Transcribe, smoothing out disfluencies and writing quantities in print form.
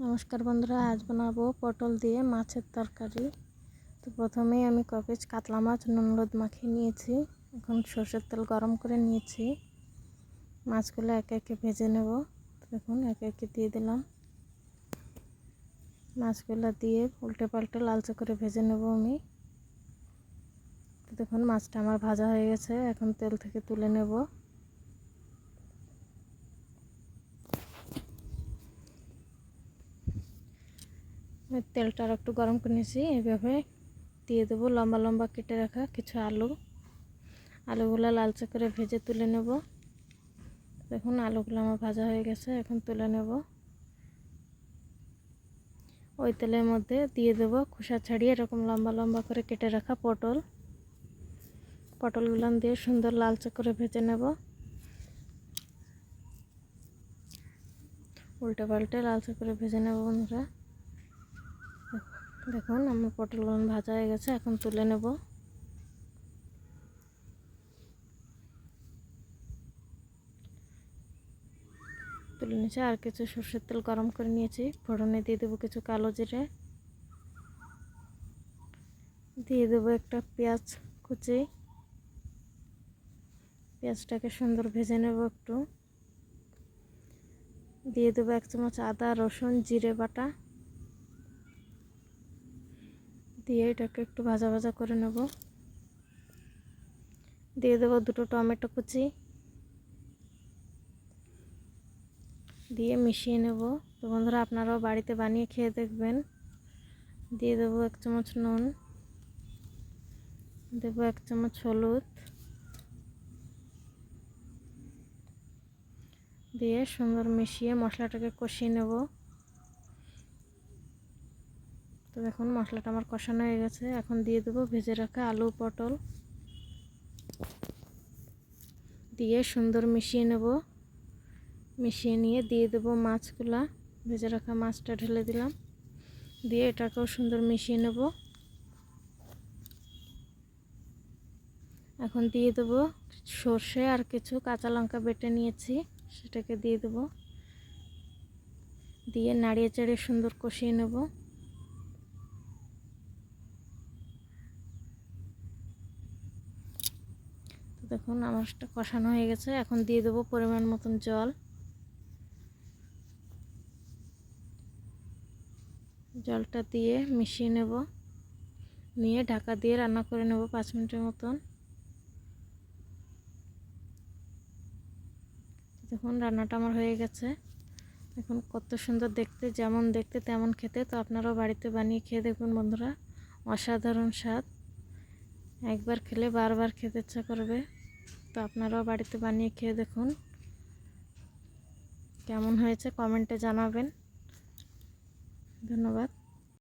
नमस्कार बंधुरा आज बनाबो पटल दिए माछेर तरकारी। तो प्रथमेই আমি क পিস কাতলা মাছ নুন হলুদ মাখিয়ে নিয়েছি। এখন সরষের তেল গরম করে নিয়েছি। মাছগুলো একে একে ভেজে নেব। দেখুন একে একে দিয়ে দিলাম। মাছগুলো দিয়ে উল্টে পাল্টে লালচে করে ভেজে নেব আমি। তো দেখুন মাছটা আমার ভাজা হয়ে গেছে, এখন তেল থেকে তুলে নেব। তেলটা আর একটু গরম করে নিয়েছি। এইভাবে দিয়ে দেবো লম্বা লম্বা কেটে রাখা কিছু আলুগুলো লালচে করে ভেজে তুলে নেব। দেখুন আলুগুলো আমার ভাজা হয়ে গেছে, এখন তুলে নেব। ওই তেলের মধ্যে দিয়ে দেবো খোসা ছাড়িয়ে এরকম লম্বা লম্বা করে কেটে রাখা পটলগুলো দিয়ে সুন্দর লালচে করে ভেজে নেব। উল্টে পাল্টে লালচে করে ভেজে নেব বন্ধুরা। দেখুন আমার পটলগুলো ভাজা হয়ে গেছে, এখন তুলে নেব। তুলে নিয়েছি। আর কিছু সরষের তেল গরম করে নিয়েছি। ফোড়নে দিয়ে দেবো কিছু কালো জিরে, দিয়ে দেবো একটা পেঁয়াজ কুচি। পেঁয়াজটাকে সুন্দর ভেজে নেব একটু। দিয়ে দেবো 1 চামচ আদা রসুন জিরে বাটা, দিয়ে এটাকে একটু ভাজা ভাজা করে নেব। দিয়ে দেবো 2টো টমেটো কুচি, দিয়ে মিশিয়ে নেব। তো বন্ধুরা আপনারাও বাড়িতে বানিয়ে খেয়ে দেখবেন। দিয়ে দেবো 1 চামচ নুন, দেবো 1 চামচ হলুদ, দিয়ে সুন্দর মিশিয়ে মশলাটাকে কষিয়ে নেব। তো দেখুন মশলাটা আমার কষানো হয়ে গেছে, এখন দিয়ে দেবো ভেজে রাখা আলু পটল, দিয়ে সুন্দর মিশিয়ে নেব। মিশিয়ে নিয়ে দিয়ে দেবো মাছগুলা, ভেজে রাখা মাছটা ঢেলে দিলাম, দিয়ে এটাকেও সুন্দর মিশিয়ে নেব। এখন দিয়ে দেবো সর্ষে আর কিছু কাঁচা লঙ্কা বেটে নিয়েছি, সেটাকে দিয়ে দেবো। দিয়ে নাড়িয়ে চাড়িয়ে সুন্দর কষিয়ে নেব। তো দেখুন আমারটা কষানো হয়ে গেছে, এখন দিয়ে দেবো পরিমাণ মতন জল। জলটা দিয়ে মিশিয়ে নেব, নিয়ে ঢাকা দিয়ে রান্না করে নেব 5 মিনিটের মতন। দেখুন রান্নাটা আমার হয়ে গেছে। এখন কত সুন্দর দেখতে, যেমন দেখতে তেমন খেতে। তো আপনারাও বাড়িতে বানিয়ে খেয়ে দেখুন বন্ধুরা, অসাধারণ স্বাদ। একবার খেলে বারবার খেতে ইচ্ছা করবে। তো আপনারাও বাড়িতে বানিয়ে খেয়ে দেখুন, কেমন হয়েছে কমেন্টে জানাবেন। ধন্যবাদ।